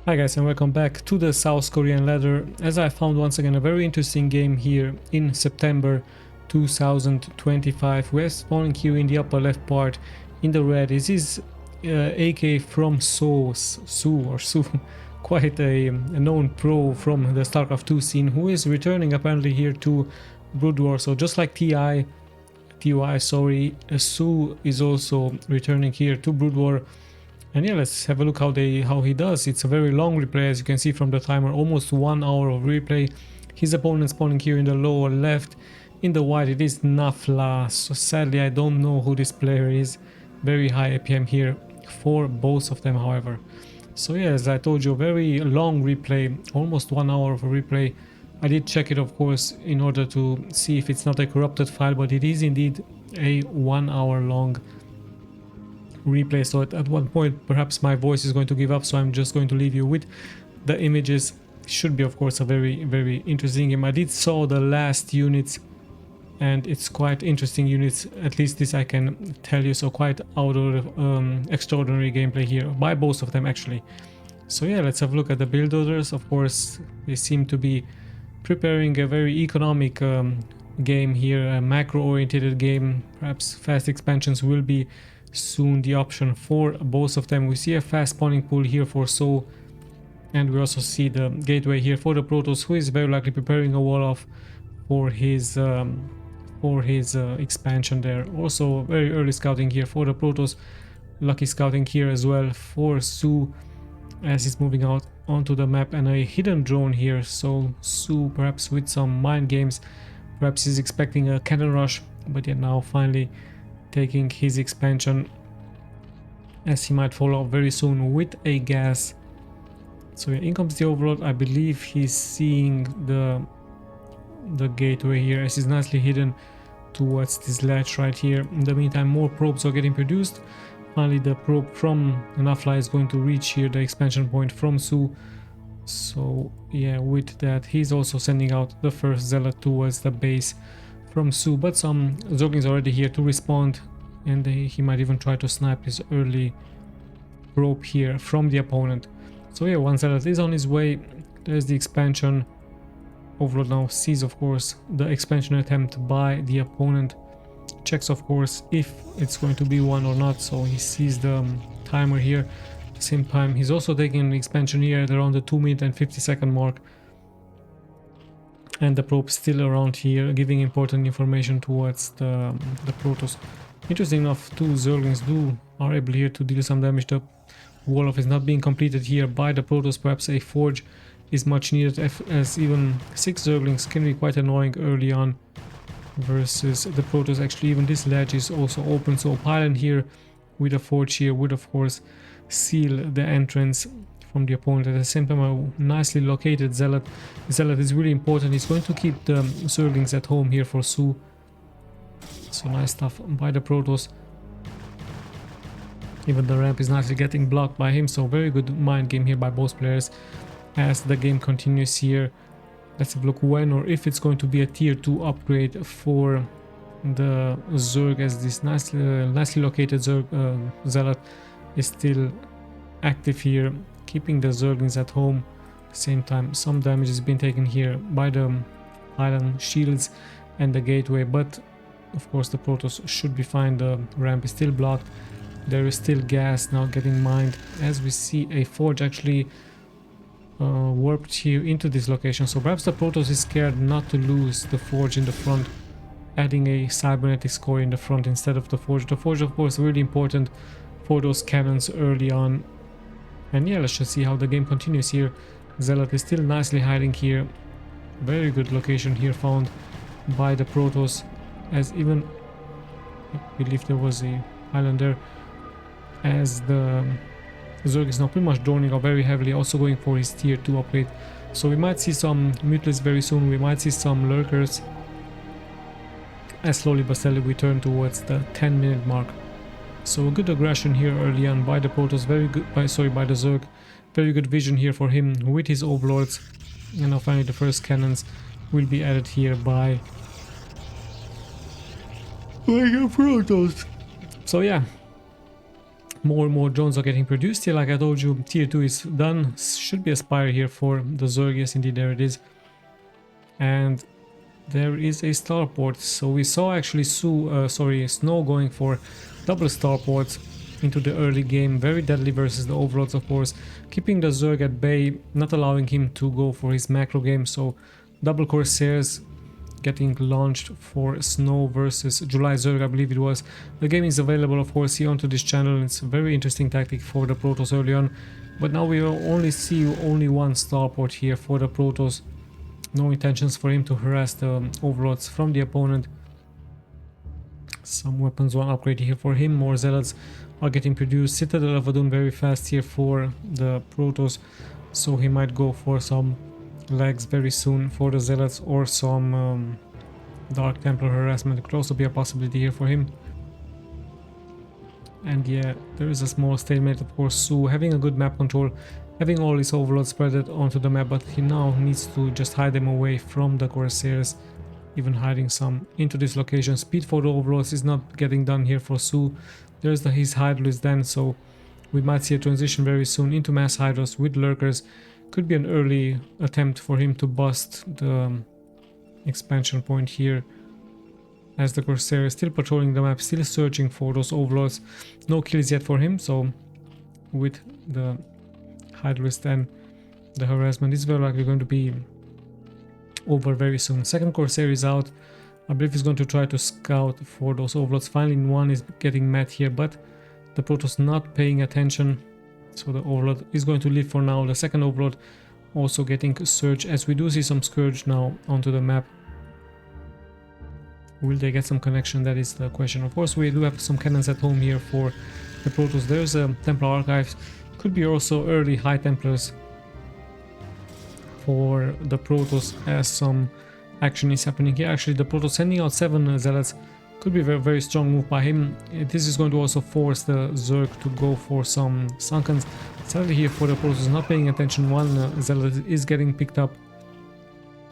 Hi guys and welcome back to the South Korean ladder, as I found once again a very interesting game here in September 2025. We're spawning here in the upper left part in the red. This is AK from SOO, quite a known pro from the Starcraft 2 scene, who is returning apparently here to Broodwar. So just like TOI, SOO is also returning here to Broodwar. And yeah, let's have a look how he does. It's a very long replay, as you can see from the timer, almost 1 hour of replay. His opponent spawning here in the lower left. In the white it is NAFLA, so sadly I don't know who this player is. Very high APM here for both of them, however. So yeah, as I told you, a very long replay, almost 1 hour of a replay. I did check it, of course, in order to see if it's not a corrupted file, but it is indeed a 1 hour long replay. So at one point perhaps my voice is going to give up, so I'm just going to leave you with the images. Should be, of course, a very interesting game. I did saw the last units and it's quite interesting units, at least this I can tell you. So quite out of extraordinary gameplay here by both of them actually. So yeah, let's have a look at the build orders. Of course, they seem to be preparing a very economic game here, a macro oriented game. Perhaps fast expansions will be soon the option for both of them. We see a fast spawning pool here for SOO, and we also see the gateway here for the Protoss, who is very likely preparing a wall off for his expansion there. Also very early scouting here for the Protoss, lucky scouting here as well for SOO as he's moving out onto the map, and a hidden drone here. So SOO perhaps with some mind games, perhaps he's expecting a cannon rush, but yeah, now finally taking his expansion, as he might follow up very soon with a gas. So yeah, in comes the overlord. I believe he's seeing the gateway here, as he's nicely hidden towards this latch right here. In the meantime, more probes are getting produced. Finally, the probe from NAFLA is going to reach here the expansion point from SOO. So yeah, with that he's also sending out the first zealot towards the base from SOO, but some Zerglings already here to respond, and he might even try to snipe his early probe here from the opponent. So yeah, one zealot is on his way. There's the expansion. Overlord now sees, of course, the expansion attempt by the opponent. Checks, of course, if it's going to be one or not, so he sees the timer here. At the same time, he's also taking an expansion here at around the 2-minute and 50-second mark. And the probe still around here, giving important information towards the Protoss. Interesting enough, 2 Zerglings are able here to deal some damage. The wall off is not being completed here by the Protoss. Perhaps a forge is much needed, as even 6 Zerglings can be quite annoying early on versus the Protoss. Actually, even this ledge is also open, so a pylon here with a forge here would of course seal the entrance from the opponent. At the same time, a nicely located zealot. Zealot is really important. He's going to keep the Zerglings at home here for SOO. So nice stuff by the Protoss. Even the ramp is nicely getting blocked by him, so very good mind game here by both players as the game continues here. Let's have a look when or if it's going to be a tier 2 upgrade for the Zerg, as this nicely located Zerg zealot is still active here, keeping the Zerglings at home. At the same time, some damage is being taken here by the island shields and the gateway, but of course the Protoss should be fine. The ramp is still blocked. There is still gas now getting mined, as we see a forge actually warped here into this location. So perhaps the Protoss is scared not to lose the forge in the front, adding a cybernetics core in the front instead of the forge. The forge, of course, really important for those cannons early on. And yeah, let's just see how the game continues here. Zealot is still nicely hiding here. Very good location here found by the Protoss, as even I believe there was a island there, as the Zerg is now pretty much droning out very heavily, also going for his tier 2 upgrade. So we might see some mutlis very soon. We might see some lurkers as slowly but steadily we turn towards the 10-minute mark. So good aggression here early on by the Protoss, very good by the Zerg. Very good vision here for him with his overlords. And now finally the first cannons will be added here by the Protoss. So yeah, More and more drones are getting produced here. Like I told you, tier 2 is done. Should be a spire here for the Zerg. Yes, indeed, there it is. And there is a starport. So we saw actually Snow going for double starports into the early game. Very deadly versus the overlords, of course. Keeping the Zerg at bay, not allowing him to go for his macro game. So double Corsairs getting launched for Snow versus July Zerg, I believe it was. The game is available, of course, here onto this channel. It's a very interesting tactic for the Protoss early on. But now we will only see only one starport here for the Protoss. No intentions for him to harass the overlords from the opponent. Some weapons one upgrade here for him. More zealots are getting produced. Citadel of Adun very fast here for the Protoss. So he might go for some legs very soon for the zealots, or some Dark Templar harassment could also be a possibility here for him. And yeah, there is a small stalemate, of course. SOO having a good map control, having all his overlords spread onto the map, but he now needs to just hide them away from the Corsairs, even hiding some into this location. Speed for the overlords is not getting done here for SOO. There's his Hydras then, so we might see a transition very soon into mass Hydras with lurkers. Could be an early attempt for him to bust the expansion point here, as the Corsair is still patrolling the map, still searching for those overlords. No kills yet for him, so with the Hydras then, the harassment is very likely going to be over very soon. Second Corsair is out. I believe he's going to try to scout for those overlords. Finally one is getting met here, but the Protoss not paying attention. So the overlord is going to leave for now. The second overlord also getting searched, as we do see some Scourge now onto the map. Will they get some connection? That is the question. Of course, we do have some cannons at home here for the Protoss. There's a Templar Archives. Could be also early High Templars for the Protoss, as some action is happening here. Actually, the Protoss sending out 7 Zealots could be a very, very strong move by him. This is going to also force the Zerg to go for some Sunkens. Sadly here for the Protoss not paying attention, one Zealot is getting picked up.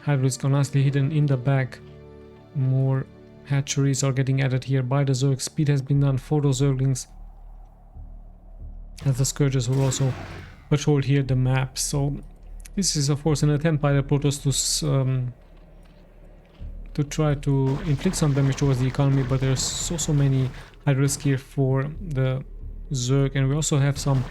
Hydra is nicely hidden in the back. More hatcheries are getting added here by the Zerg. Speed has been done for those Zerglings, as the Scourges will also patrol here the map. So this is of course an attempt by the Protoss to try to inflict some damage towards the economy, but there's so many Hydras here for the Zerg, and we also have some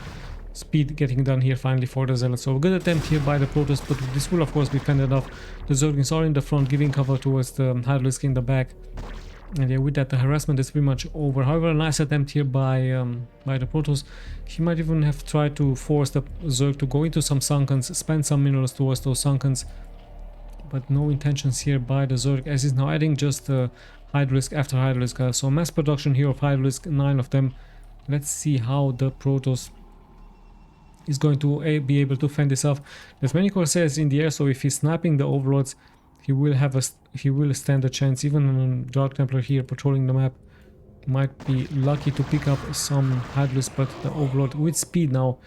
speed getting done here finally for the Zealots. So a good attempt here by the Protoss, but this will of course be fended off. The Zerglings are in the front, giving cover towards the Hydras in the back, and yeah, with that the harassment is pretty much over. However, a nice attempt here by the Protoss. He might even have tried to force the Zerg to go into some Sunkens, spend some minerals towards those Sunkens, but no intentions here by the Zerg, as he's now adding just Hydralisk after Hydralisk. So mass production here of Hydralisk, 9 of them. Let's see how the Protoss is going to be able to fend this off. There's many Corsairs in the air, so if he's sniping the overlords, he will stand a chance. Even a Dark Templar here patrolling the map might be lucky to pick up some Hydralisk, but the overlord with speed now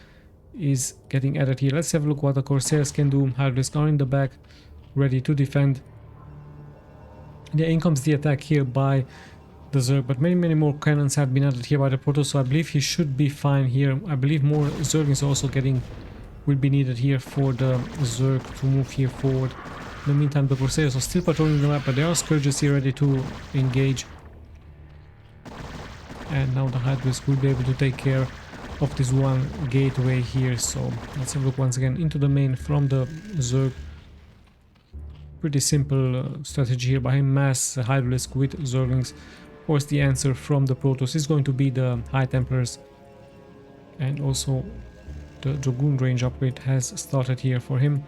is getting added here. Let's have a look what the Corsairs can do. Hydralisk are in the back, ready to defend. Yeah, in comes the attack here by the Zerg, but many more cannons have been added here by the Protoss, so I believe he should be fine here. I believe more Zerglings also will be needed here for the Zerg to move here forward. In the meantime, the Corsairs are still patrolling the map, but there are Scourges here ready to engage. And now the Hydras will be able to take care of this one gateway here. So let's have a look once again into the main from the Zerg. Pretty simple strategy here by him. Mass Hydralisk with Zerglings. Of course, the answer from the Protoss is going to be the High Templars, and also the Dragoon range upgrade has started here for him,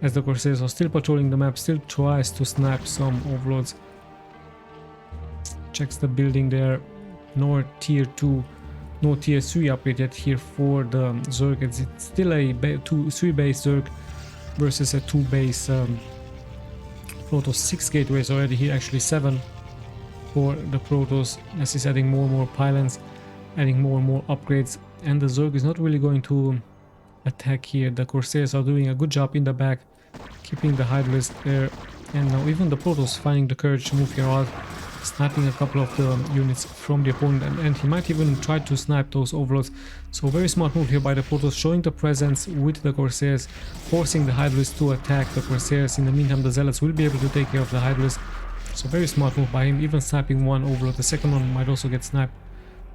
as the Corsairs are still patrolling the map, still tries to snap some overlords. Checks the building there. No tier 2, no tier 3 upgrade yet here for the Zerg. It's still a 3 base Zerg versus a 2 base Protoss. 6 gateways already here, actually 7 for the Protoss, as he's adding more and more pylons, adding more and more upgrades, and the Zerg is not really going to attack here. The Corsairs are doing a good job in the back, keeping the Hydralisk there, and now even the Protoss finding the courage to move here out. sniping a couple of the units from the opponent, and he might even try to snipe those overlords. So very smart move here by the Protoss, showing the presence with the Corsairs, forcing the Hydralists to attack the Corsairs. In the meantime, the Zealots will be able to take care of the Hydralists. So very smart move by him, even sniping one overlord. The second one might also get sniped.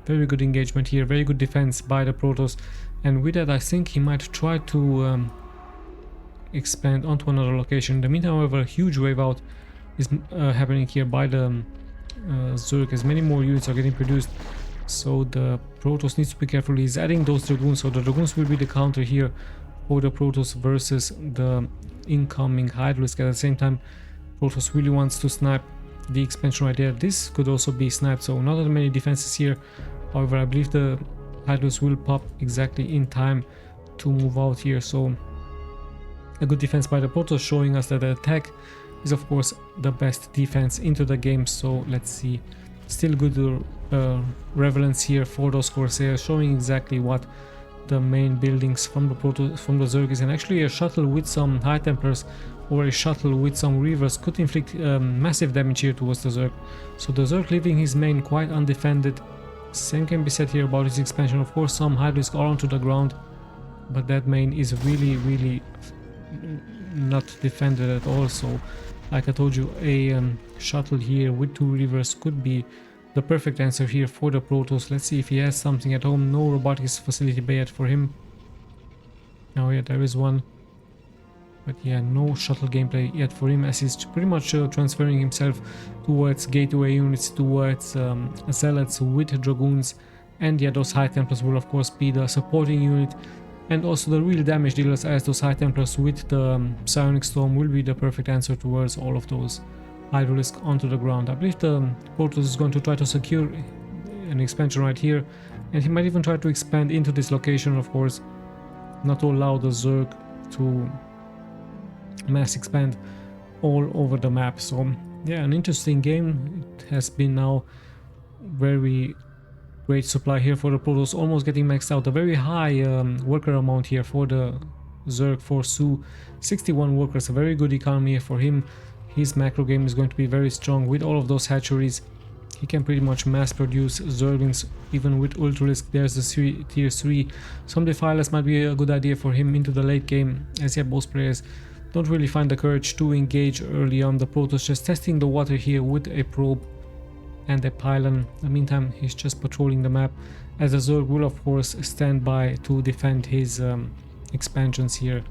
Very good engagement here, very good defense by the Protoss. And with that, I think he might try to expand onto another location. In the meantime, however, a huge wave out is happening here by the Zerg, as many more units are getting produced. So the Protoss needs to be careful. He's adding those Dragoons, so the Dragoons will be the counter here for the Protoss versus the incoming Hydralisk. At the same time, Protoss really wants to snipe the expansion right there. This could also be sniped, so not that many defenses here. However, I believe the Hydralisk will pop exactly in time to move out here. So a good defense by the Protoss, showing us that the attack is of course the best defense into the game. So let's see, still good relevance here for those Corsairs, showing exactly what the main buildings from the Zerg is. And actually a shuttle with some High Templars or a shuttle with some Reavers could inflict massive damage here towards the Zerg. So the Zerg leaving his main quite undefended. Same can be said here about his expansion. Of course, some Hydralisk are onto the ground, but that main is really not defended at all. So like I told you, a shuttle here with 2 Reavers could be the perfect answer here for the Protoss. Let's see if he has something at home. No robotics facility bay yet for him. Oh yeah, there is one. But yeah, no shuttle gameplay yet for him, as he's pretty much transferring himself towards gateway units, towards Zealots with Dragoons. And yeah, those High Templars will of course be the supporting unit. And also the real damage dealers, as those High Templars with the Psionic Storm will be the perfect answer towards all of those Hydralisk onto the ground. I believe the Protoss is going to try to secure an expansion right here, and he might even try to expand into this location, of course, not to allow the Zerg to mass expand all over the map. So yeah, an interesting game. It has been now very great supply here for the Protoss, almost getting maxed out. A very high worker amount here for the Zerg, for SOO. 61 workers, a very good economy here for him. His macro game is going to be very strong with all of those hatcheries. He can pretty much mass produce Zerglings even with Ultralisk. There's the tier 3. Some Defilers might be a good idea for him into the late game, as yeah, both players don't really find the courage to engage early on. The Protoss just testing the water here with a probe and a pylon. In the meantime, he's just patrolling the map, as the Zerg will of course stand by to defend his expansions here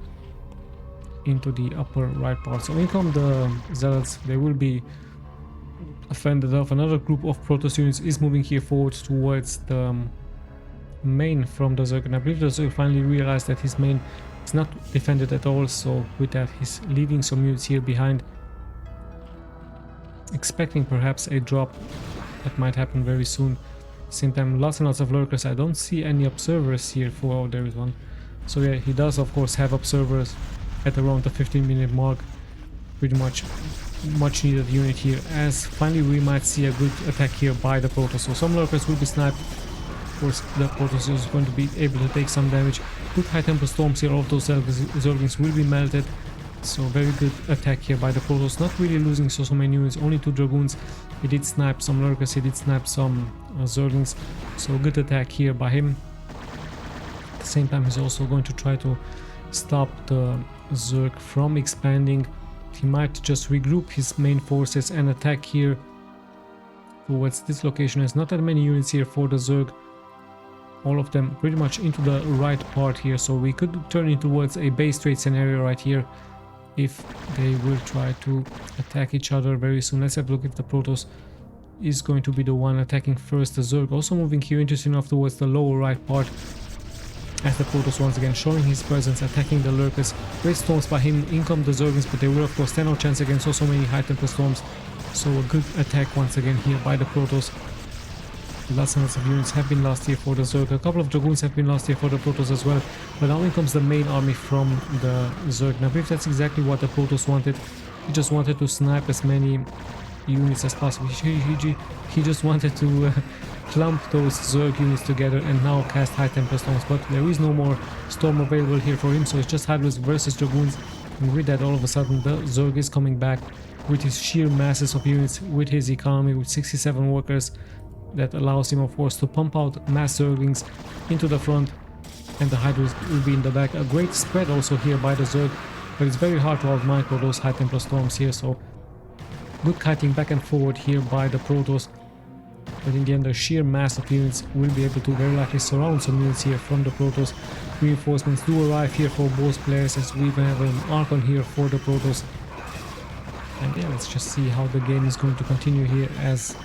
into the upper right part. So in come the Zealots. They will be offended off. Another group of Protoss units is moving here forward towards the main from the Zerg, and I believe the Zerg finally realized that his main is not defended at all. So with that, he's leaving some units here behind, expecting perhaps a drop that might happen very soon. Same time, lots and lots of lurkers. I don't see any observers here for... oh, there is one. So yeah, he does of course have observers at around the 15-minute mark. Pretty much needed unit here, as finally we might see a good attack here by the Protoss. So some lurkers will be sniped. Of course, the Protoss is going to be able to take some damage. Good High Temple Storms here. All of those Zerglings will be melted. So very good attack here by the Protoss, not really losing so many units, only 2 Dragoons. He did snipe some lurkers, he did snipe some Zerglings, so good attack here by him. At the same time, he's also going to try to stop the Zerg from expanding. He might just regroup his main forces and attack here towards this location. There's not that many units here for the Zerg, all of them pretty much into the right part here, so we could turn it towards a base trade scenario right here if they will try to attack each other very soon. Let's have a look if the Protoss is going to be the one attacking first. The Zerg also moving here, interesting enough, towards the lower right part, as the Protoss once again showing his presence, attacking the lurkers. Great storms by him. In come the Zerglings, but they will of course stand no chance against so many High Temple Storms. So a good attack once again here by the Protoss. Lots and lots of units have been lost here for the Zerg. A couple of Dragoons have been lost here for the Protoss as well. But now in comes the main army from the Zerg. And I believe that's exactly what the Protoss wanted. He just wanted to snipe as many units as possible. He just wanted to clump those Zerg units together and now cast High Temple Storms. But there is no more Storm available here for him, so it's just Hydralisk versus Dragoons. And with that, all of a sudden, the Zerg is coming back with his sheer masses of units, with his economy, with 67 workers. That allows him, of course, to pump out mass Zerglings into the front, and the Hydras will be in the back. A great spread also here by the Zerg, but it's very hard to out-micro those High Templar Storms here, so good kiting back and forward here by the Protoss. But in the end, the sheer mass of units will be able to very likely surround some units here from the Protoss. Reinforcements do arrive here for both players, as we even have an Archon here for the Protoss. And yeah, let's just see how the game is going to continue here, as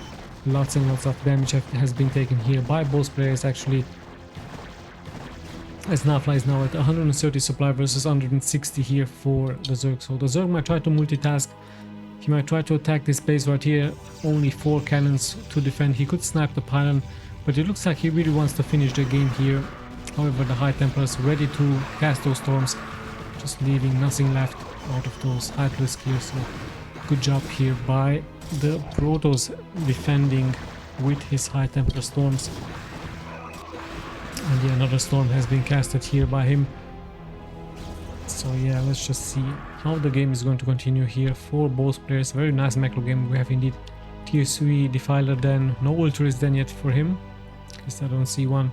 lots and lots of damage has been taken here by both players actually. As NAFLA is now at 130 supply versus 160 here for the Zerg. So the Zerg might try to multitask. He might try to attack this base right here. Only 4 cannons to defend. He could snipe the pylon, but it looks like he really wants to finish the game here. However, the High Templars ready to cast those storms, just leaving nothing left out of those high risk here. So good job here by the Protoss defending with his High Templar storms. And yeah, another storm has been casted here by him. So yeah, let's just see how the game is going to continue here for both players. Very nice macro game we have indeed. Tier 3 Defiler Den, no Ultras Den yet for him, at least I don't see one.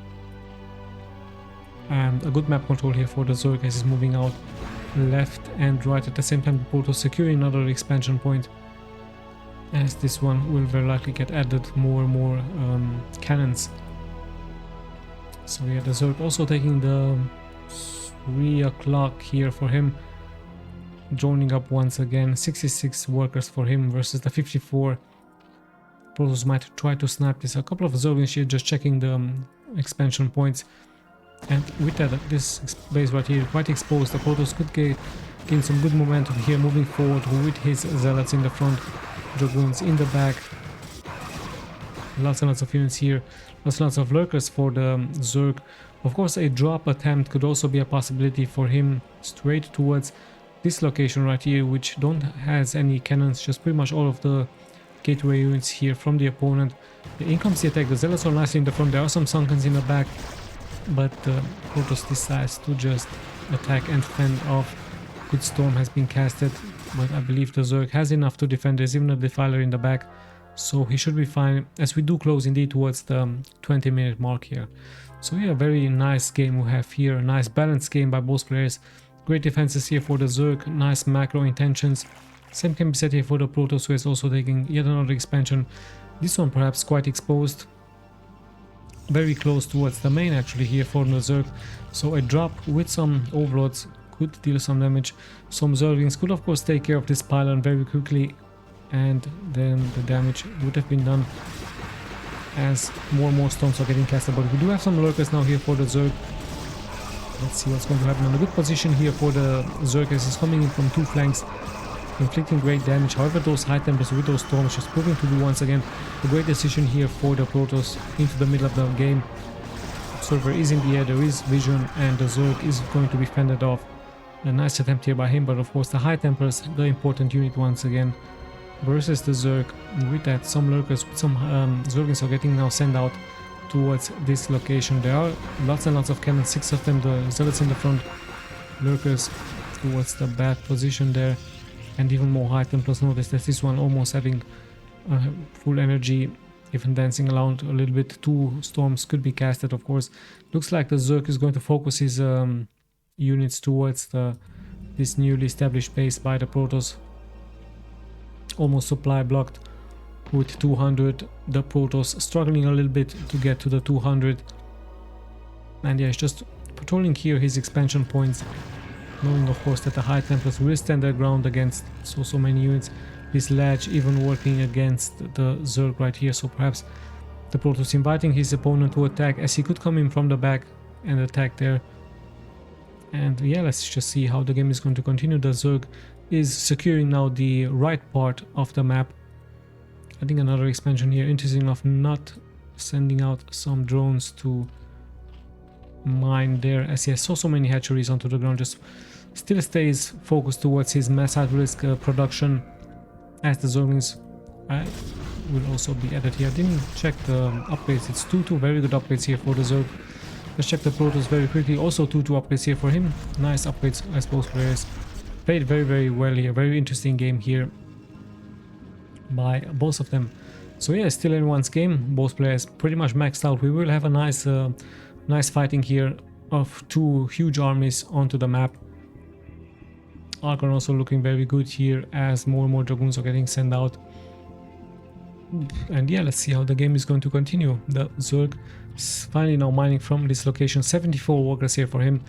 And a good map control here for the Zerg as he's moving out left and right. At the same time, the Protoss securing another expansion point, as this one will very likely get added more and more cannons. So yeah, the Zerg also taking the 3 o'clock here for him, joining up once again. 66 workers for him versus the 54. Protoss might try to snap this. A couple of Zerglings here just checking the expansion points. And with that, this base right here quite exposed. The Protoss could gain some good momentum here, moving forward with his Zealots in the front, Dragoons in the back. Lots and lots of units here, lots of lurkers for the Zerg. Of course, a drop attempt could also be a possibility for him straight towards this location right here, which has any cannons, just pretty much all of the gateway units here from the opponent. In comes the attack. The Zealots are nicely in the front. There are some Sunkens in the back, but Protoss decides to just attack and fend off. Good storm has been casted, but I believe the Zerg has enough to defend. There's even a Defiler in the back, so he should be fine, as we do close indeed towards the 20-minute mark here. So yeah, very nice game we have here. A nice balanced game by both players. Great defenses here for the Zerg, nice macro intentions. Same can be said here for the Protoss, who is also taking yet another expansion. This one perhaps quite exposed. Very close towards the main actually here for the Zerg. So a drop with some Overlords could deal some damage. Some Zerglings could of course take care of this pylon very quickly, and then the damage would have been done as more and more storms are getting casted. But we do have some lurkers now here for the Zerg. Let's see what's going to happen. In a good position here for the Zerg as he's coming in from 2 flanks, inflicting great damage. However, those High Templars with those storms just proving to be once again a great decision here for the Protoss into the middle of the game. Observer is in the air, there is vision, and the Zerg is going to be fended off. A nice attempt here by him, but of course the High Templars, the important unit once again, versus the Zerg. And with that, some lurkers with some Zerglings are getting now sent out towards this location. There are lots and lots of cannons, 6 of them, the Zealots in the front, lurkers towards the bad position there, and even more High Templars. Notice that this one almost having full energy, even dancing around a little bit. 2 storms could be casted, of course. Looks like the Zerg is going to focus his units towards this newly established base by the Protoss. Almost supply blocked with 200. The Protoss struggling a little bit to get to the 200. And yeah, he's just patrolling here his expansion points, knowing of course that the High Templars will stand their ground against so many units. This ledge even working against the Zerg right here, so perhaps the Protoss inviting his opponent to attack, as he could come in from the back and attack there. And yeah, let's just see how the game is going to continue. The Zerg is securing now the right part of the map. I think another expansion here, interesting enough, not sending out some drones to mine there, as he has so many hatcheries onto the ground. Just still stays focused towards his mass high risk production, as the Zerglings will also be added here. I didn't check the upgrades. It's 2-2, very good upgrades here for the Zerg. Let's check the Protoss very quickly. Also 2-2 upgrades here for him. Nice upgrades, I suppose, players. played very well here. Very interesting game here by both of them. So yeah, still anyone's game. Both players pretty much maxed out. We will have a nice fighting here of two huge armies onto the map. Archon also looking very good here as more and more dragoons are getting sent out. And yeah, let's see how the game is going to continue. The Zerg is finally now mining from this location. 74 workers here for him.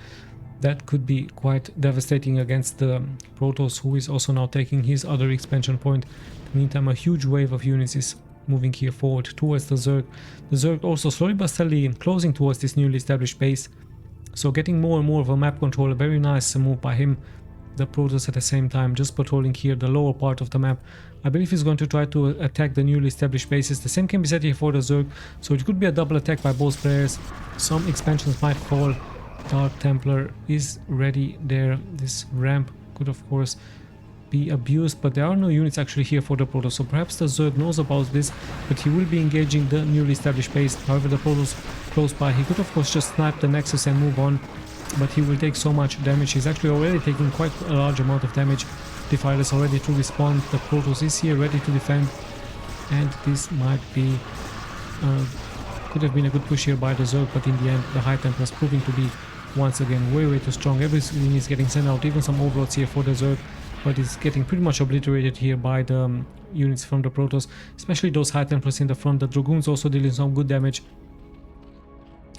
That could be quite devastating against the Protoss, who is also now taking his other expansion point. In the meantime, a huge wave of units is moving here forward towards the Zerg. The Zerg also slowly but steadily closing towards this newly established base. So getting more and more of a map control. A very nice move by him. The Protoss at the same time just patrolling here the lower part of the map. I believe he's going to try to attack the newly established bases. The same can be said here for the Zerg, so it could be a double attack by both players. Some expansions might fall. Dark Templar is ready there. This ramp could of course be abused, but there are no units actually here for the Protoss, so perhaps the Zerg knows about this, but he will be engaging the newly established base. However, the Protoss close by, he could of course just snipe the Nexus and move on, but he will take so much damage. He's actually already taking quite a large amount of damage. Defilers are ready to respond. The Protoss is here ready to defend, and this might be could have been a good push here by the Zerg, but in the end the High Templars proving to be once again way too strong. Everything is getting sent out, even some overlords here for the Zerg, but it's getting pretty much obliterated here by the units from the Protoss, especially those High Templars in the front. The Dragoons also dealing some good damage.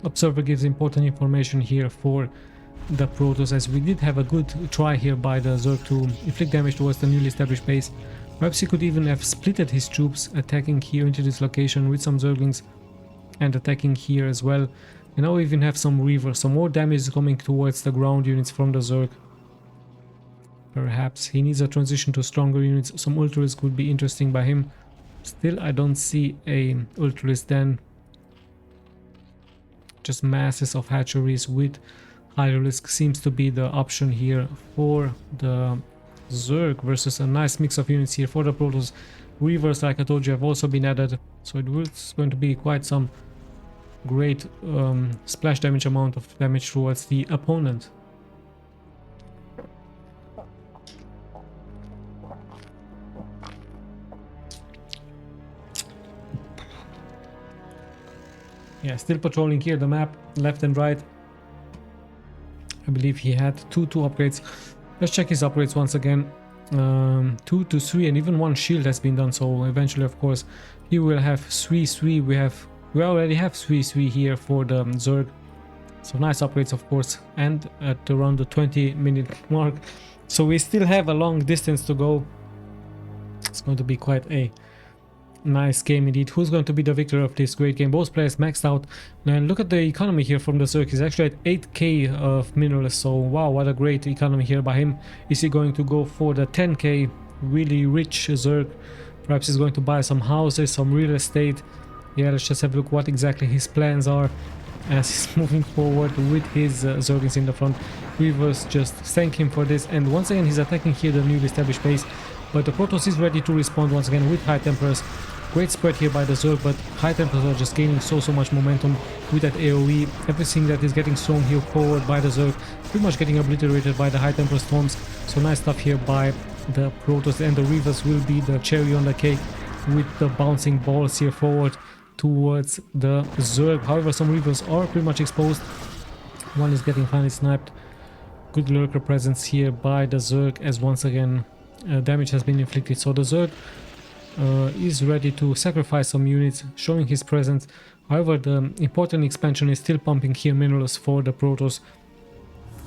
Observer gives important information here for the Protoss, as we did have a good try here by the Zerg to inflict damage towards the newly established base. Perhaps he could even have splitted his troops, attacking here into this location with some Zerglings and attacking here as well. And now we even have some Reavers, some more damage is coming towards the ground units from the Zerg. Perhaps he needs a transition to stronger units. Some Ultras could be interesting by him. Still, I don't see a Ultras then. Just masses of hatcheries with high risk seems to be the option here for the Zerg versus a nice mix of units here for the Protoss. Reavers, like I told you, have also been added, so it was going to be quite some great splash damage amount of damage towards the opponent. Yeah, still patrolling here the map, left and right. I believe he had two upgrades. Let's check his upgrades once again. 2 to 3, and even one shield has been done, so eventually of course he will have 3-3. We already have 3-3 here for the Zerg, so nice upgrades of course, and at around the 20-minute mark, so we still have a long distance to go. It's going to be quite a nice game indeed. Who's going to be the victor of this great game? Both players maxed out. Now look at the economy here from the Zerg. He's actually at 8k of minerals, so wow, what a great economy here by him. Is he going to go for the 10k really rich Zerg? Perhaps he's going to buy some houses, some real estate. Yeah, let's just have a look what exactly his plans are as he's moving forward with his Zerglings in the front. Reavers just thank him for this, and once again he's attacking here the newly established base, but the Protoss is ready to respond once again with High Templars. Great spread here by the Zerg, but High Templars are just gaining so much momentum with that AoE. Everything that is getting thrown here forward by the Zerg pretty much getting obliterated by the High Templar storms. So nice stuff here by the Protoss, and the Reavers will be the cherry on the cake with the bouncing balls here forward towards the Zerg. However, some Reavers are pretty much exposed. One is getting finally sniped. Good lurker presence here by the Zerg, as once again damage has been inflicted. So the Zerg is ready to sacrifice some units, showing his presence. However, the important expansion is still pumping here minerals for the Protoss.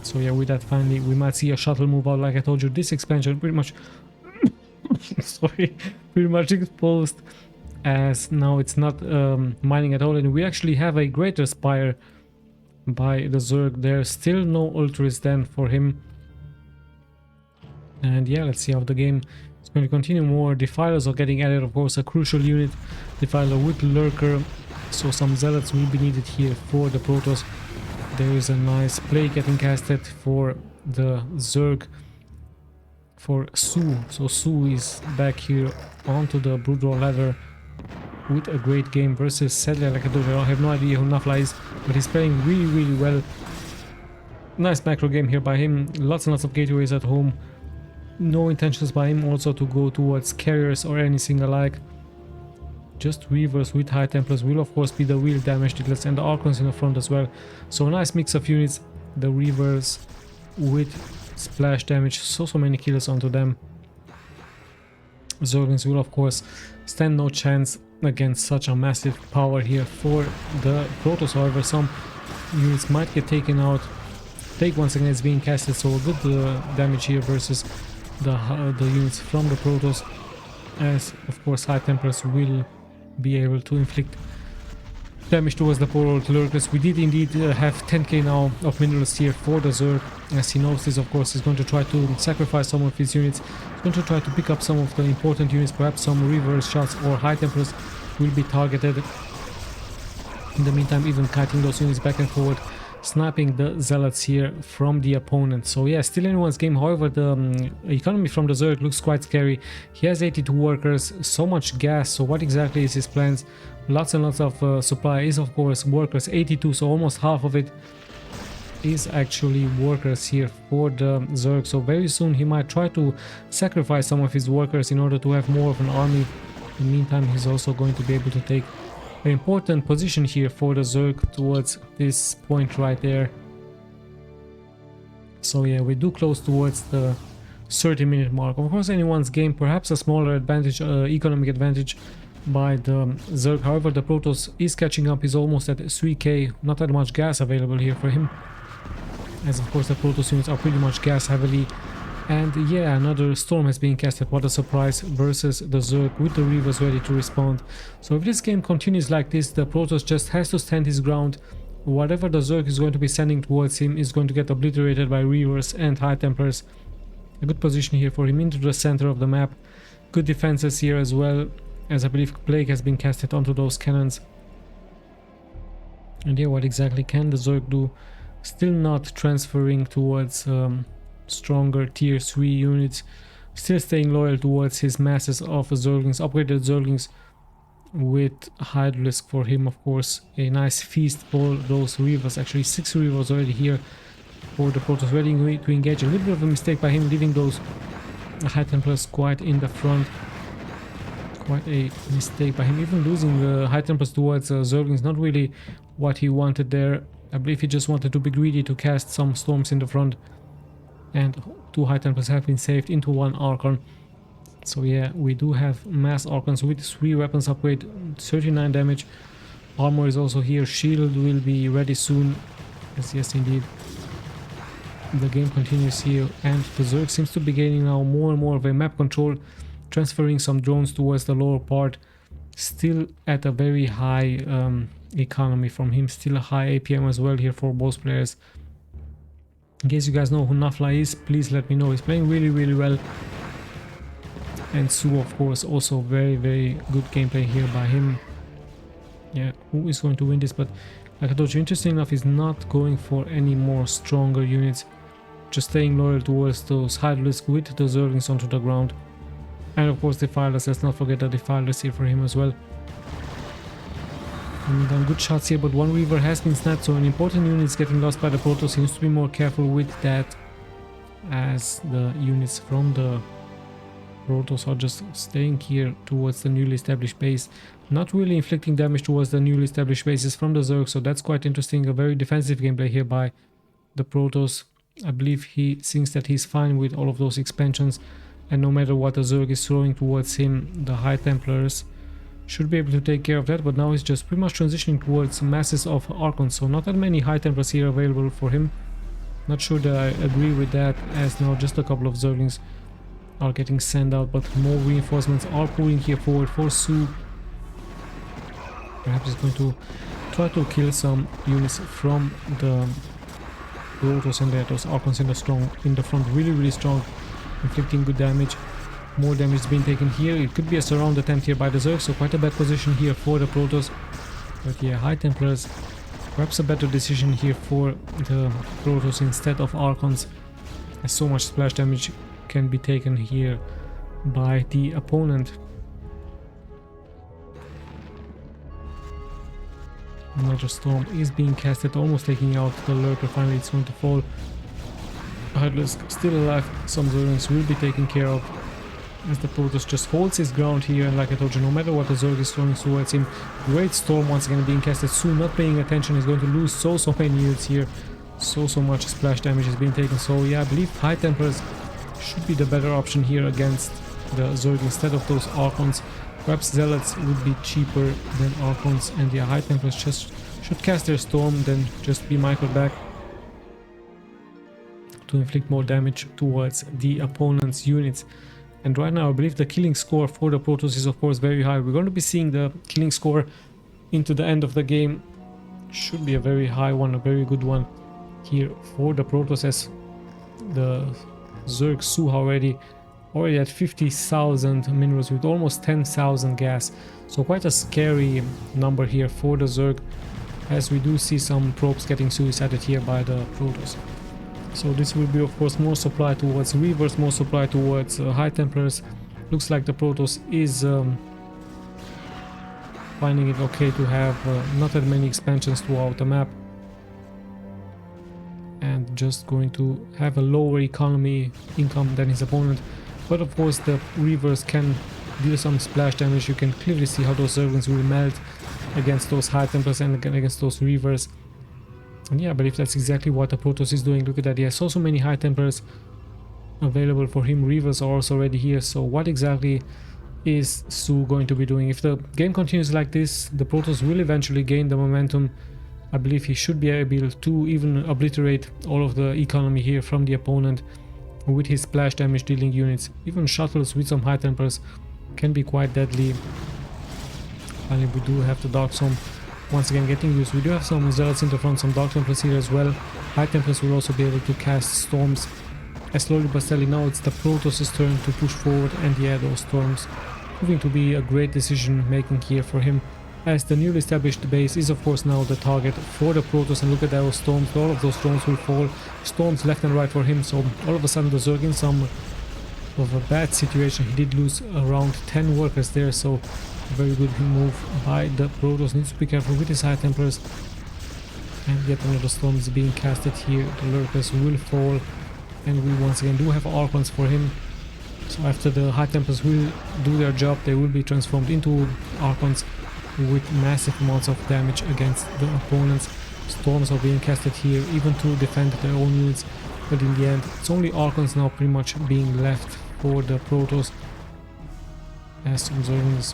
So yeah, with that finally we might see a shuttle move out. Like I told you, this expansion pretty much pretty much exposed, as now it's not mining at all, and we actually have a greater spire by the Zerg. There's still no Ultras then for him. And yeah, let's see how the game is going to continue. More Defilers are getting added, of course, a crucial unit, Defiler with Lurker, so some Zealots will be needed here for the Protoss. There is a nice play getting casted for the Zerg for SOO. So SOO is back here onto the Broodwar ladder with a great game versus, sadly, like I told you, I have no idea who NAFLA is, but he's playing really well. Nice macro game here by him, lots and lots of gateways at home. No intentions by him also to go towards carriers or anything alike. Just Reavers with High Templars will of course be the real damage dealers, and the Archons in the front as well. So a nice mix of units. The Reavers with splash damage, so many kills onto them. Zerglings will of course stand no chance against such a massive power here for the Protoss. However, some units might get taken out. Take once again is being casted, so a good damage here versus the units from the Protoss, as of course High Templars will be able to inflict damage towards the poor old Lurkers. We did indeed have 10k now of minerals here for the Zerg. As he knows this, of course, he's going to try to sacrifice some of his units. He's going to try to pick up some of the important units, perhaps some reverse shots, or High Templars will be targeted. In the meantime, even kiting those units back and forward, sniping the zealots here from the opponent. So yeah, still anyone's game. However, the economy from the Zerg looks quite scary. He has 82 workers, so much gas. So what exactly is his plans? Lots and lots of supply is of course workers, 82, so almost half of it is actually workers here for the Zerg. So very soon he might try to sacrifice some of his workers in order to have more of an army. In the meantime, he's also going to be able to take an important position here for the Zerg towards this point right there. So yeah, we do close towards the 30-minute mark. Of course, anyone's game, perhaps a smaller advantage, economic advantage by the Zerg. However, the Protoss is catching up. He's almost at 3k. Not that much gas available here for him, as of course the Protoss units are pretty much gas heavily. And yeah, another storm has been casted, what a surprise, versus the Zerg with the Reavers ready to respond. So if this game continues like this, the Protoss just has to stand his ground. Whatever the Zerg is going to be sending towards him is going to get obliterated by Reavers and High Templars. A good position here for him into the center of the map. Good defenses here as well, as I believe Plague has been casted onto those cannons. And yeah, what exactly can the Zerg do? Still not transferring towards stronger tier 3 units, still staying loyal towards his masses of Zerglings, upgraded Zerglings with Hydralisk for him, of course. A nice feast for those Reavers, actually 6 Reavers already here for the Protoss, ready to engage. A little bit of a mistake by him, leaving those High Templars quite in the front. Quite a mistake by him, even losing the High Templars towards Zerglings, not really what he wanted there. I believe he just wanted to be greedy to cast some storms in the front. And 2 High Templars have been saved into 1 Archon. So yeah, we do have mass Archons with 3 weapons upgrade, 39 damage. Armor is also here, shield will be ready soon. Yes, indeed. The game continues here, and the Zerg seems to be gaining now more and more of a map control, transferring some drones towards the lower part. Still at a very high economy from him, still a high APM as well here for both players. In case you guys know who NAFLA is, please let me know. He's playing really well. And SOO, of course, also very good gameplay here by him. Yeah, who is going to win this? But like I told you, interesting enough, he's not going for any more stronger units. Just staying loyal towards those Hydralisk with the Zerglings onto the ground. And of course Defilers, let's not forget the Defilers here for him as well. And good shots here, but 1 Reaver has been snapped, so an important unit is getting lost by the Protoss. He needs to be more careful with that, as the units from the Protoss are just staying here towards the newly established base, not really inflicting damage towards the newly established bases from the Zerg, so that's quite interesting. A very defensive gameplay here by the Protoss. I believe he thinks that he's fine with all of those expansions, and no matter what the Zerg is throwing towards him, the High Templars should be able to take care of that. But now he's just pretty much transitioning towards masses of Archons, so not that many High Templars here available for him. Not sure that I agree with that, as now just a couple of Zerglings are getting sent out, but more reinforcements are pouring here forward for SOO. Perhaps he's going to try to kill some units from the Protoss, and those Archons in the front, really strong, inflicting good damage. More damage is being taken here. It could be a surround attempt here by the Zerg, so quite a bad position here for the Protoss. But yeah, High Templars, perhaps a better decision here for the Protoss instead of Archons, as so much splash damage can be taken here by the opponent. Another storm is being casted, almost taking out the Lurker. Finally it's going to fall. Heartless still alive. Some Zerglings will be taken care of as the Protoss just holds his ground here, and like I told you, no matter what the Zerg is throwing towards him, Great Storm once again being casted. soon not paying attention, is going to lose so many units here. So much splash damage is being taken. So yeah, I believe High Templars should be the better option here against the Zerg instead of those Archons. Perhaps Zealots would be cheaper than Archons, and yeah, High Templars just should cast their Storm, then just be Michael back to inflict more damage towards the opponent's units. And right now I believe the killing score for the Protoss is of course very high. We're going to be seeing the killing score into the end of the game. Should be a very high one, a very good one here for the Protoss, as the Zerg SOO already at 50,000 minerals with almost 10,000 gas. So quite a scary number here for the Zerg, as we do see some probes getting suicided here by the Protoss. So this will be of course more supply towards Reavers, more supply towards High Templars. Looks like the Protoss is finding it okay to have not that many expansions throughout the map, and just going to have a lower income than his opponent. But of course the Reavers can deal some splash damage. You can clearly see how those Zerglings will melt against those High Templars and against those Reavers. And yeah, I believe that's exactly what the Protoss is doing. Look at that, he has so many High Templars available for him. Reavers are also already here. So what exactly is SOO going to be doing? If the game continues like this, the Protoss will eventually gain the momentum. I believe he should be able to even obliterate all of the economy here from the opponent with his splash damage dealing units. Even shuttles with some High Templars can be quite deadly. Finally, we do have the Dark Storm once again getting used. We do have some Zealots in the front, some Dark Templars here as well. High Templars will also be able to cast Storms. As slowly but steadily now it's the Protoss' turn to push forward, and yeah, those Storms proving to be a great decision making here for him, as the newly established base is of course now the target for the Protoss. And look at those Storms, all of those Storms will fall. Storms left and right for him, so all of a sudden the Zerg in some of a bad situation. He did lose around 10 workers there, so very good move by the Protoss. Needs to be careful with his High Templars. And yet another Storm is being casted here. The Lurkers will fall, and we once again do have Archons for him. So after the High Templars will do their job, they will be transformed into Archons with massive amounts of damage against the opponents. Storms are being casted here even to defend their own units, but in the end it's only Archons now pretty much being left for the Protoss, as some Zerglings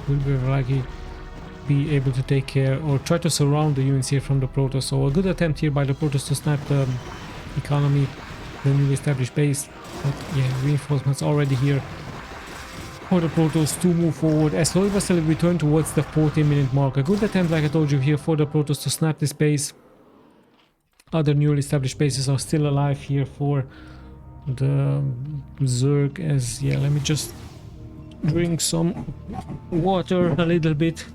will be likely be able to take care or try to surround the units here from the Protoss. So a good attempt here by the Protoss to snap the economy, the newly established base. But yeah, reinforcements already here for the Protoss to move forward as slowly but steadily return towards the 40-minute mark. A good attempt, like I told you, here for the Protoss to snap this base. Other newly established bases are still alive here for the Zerg, as yeah, let me just drink some water a little bit.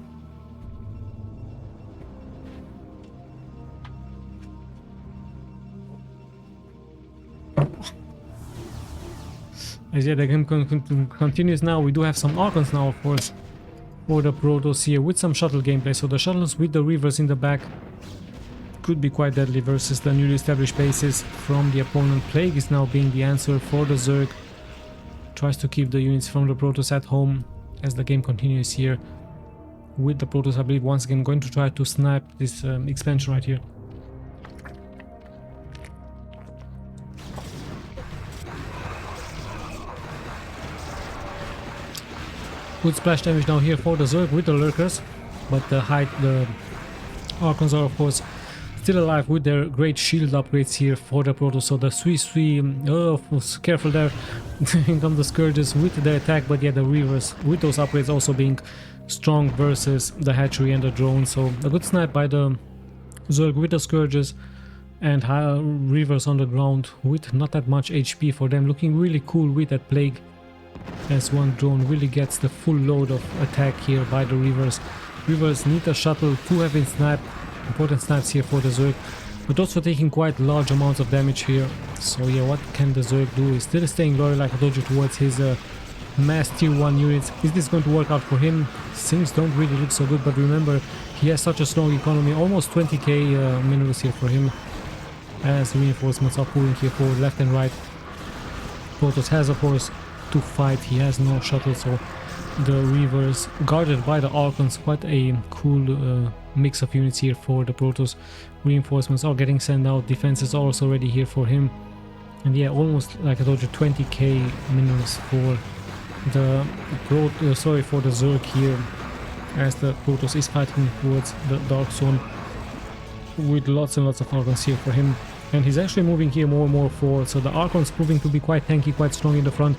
As yeah, the game continues now. We do have some Archons now, of course, for the Protoss here with some shuttle gameplay. So the shuttles with the Reavers in the back could be quite deadly versus the newly established bases from the opponent. Plague is now being the answer for the Zerg. Tries to keep the units from the Protoss at home as the game continues here with the Protoss, I believe, once again going to try to snap this expansion right here. Good splash damage now here for the Zerg with the Lurkers, but the Archons are of course still alive with their great shield upgrades here for the Protoss. So the careful there. In come the Scourges with the attack, but yeah, the Reavers with those upgrades also being strong versus the Hatchery and the Drone. So a good snipe by the Zerg with the Scourges, and Reavers on the ground with not that much HP for them, looking really cool with that Plague, as one drone really gets the full load of attack here by the Reavers. Reavers need a shuttle to have been sniped. Important snipes here for the Zerg, but also taking quite large amounts of damage here. So yeah, what can the Zerg do? He's still staying loyal, like I told you, towards his mass tier 1 units. Is this going to work out for him? Things don't really look so good, but remember, he has such a strong economy, almost 20k minerals here for him. as reinforcements are pulling here forward, left and right. Protoss has, of course, to fight. He has no shuttle, so the Reavers guarded by the Archons. Quite a cool mix of units here for the Protoss. Reinforcements are getting sent out. Defenses are also ready here for him. And yeah, almost like I told you, 20k minerals for the for the Zerg here, as the Protoss is fighting towards the Dark Zone with lots and lots of Archons here for him. And he's actually moving here more and more forward, so the Archons proving to be quite tanky, quite strong in the front,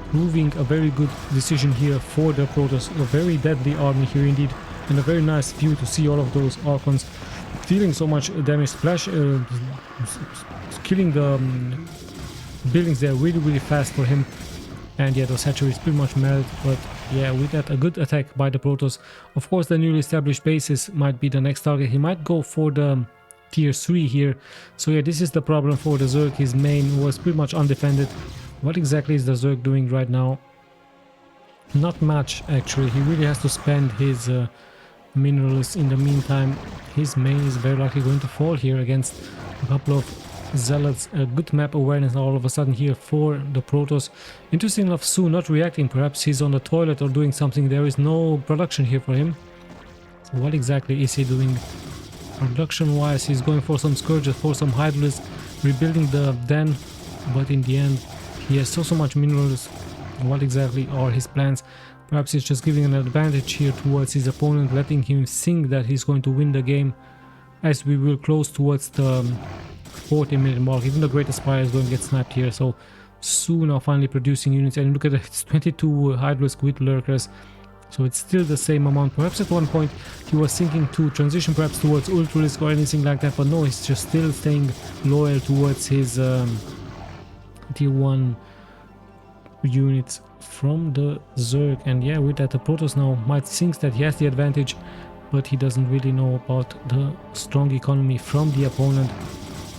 proving a very good decision here for the Protoss. A very deadly army here indeed, and a very nice view to see all of those Archons dealing so much damage, killing the buildings there really fast for him. And yeah, those hatcheries pretty much melt, but yeah, with that, a good attack by the Protoss. Of course, the newly established bases might be the next target. He might go for the tier 3 here. So yeah, this is the problem for the Zerg. His main was pretty much undefended. What exactly is the Zerg doing right now? Not much, actually. He really has to spend his minerals. In the meantime, his main is very likely going to fall here against a couple of Zealots. A good map awareness all of a sudden here for the Protoss. Interesting enough, SOO not reacting. Perhaps he's on the toilet or doing something. There is no production here for him. So what exactly is he doing? Production wise, he's going for some Scourges, for some Hydralisks, rebuilding the den, but in the end he has so much minerals. What exactly are his plans? Perhaps he's just giving an advantage here towards his opponent, letting him think that he's going to win the game, as we will close towards the 40-minute mark. Even the Great Aspire is going to get sniped here, so SOO now finally producing units. And look at it, it's 22 Hydralisks with Lurkers, so it's still the same amount. Perhaps at one point he was thinking to transition perhaps towards Ultralisk or anything like that, but no, he's just still staying loyal towards his tier 1 units from the Zerg. And yeah, with that, the Protoss now might think that he has the advantage, but he doesn't really know about the strong economy from the opponent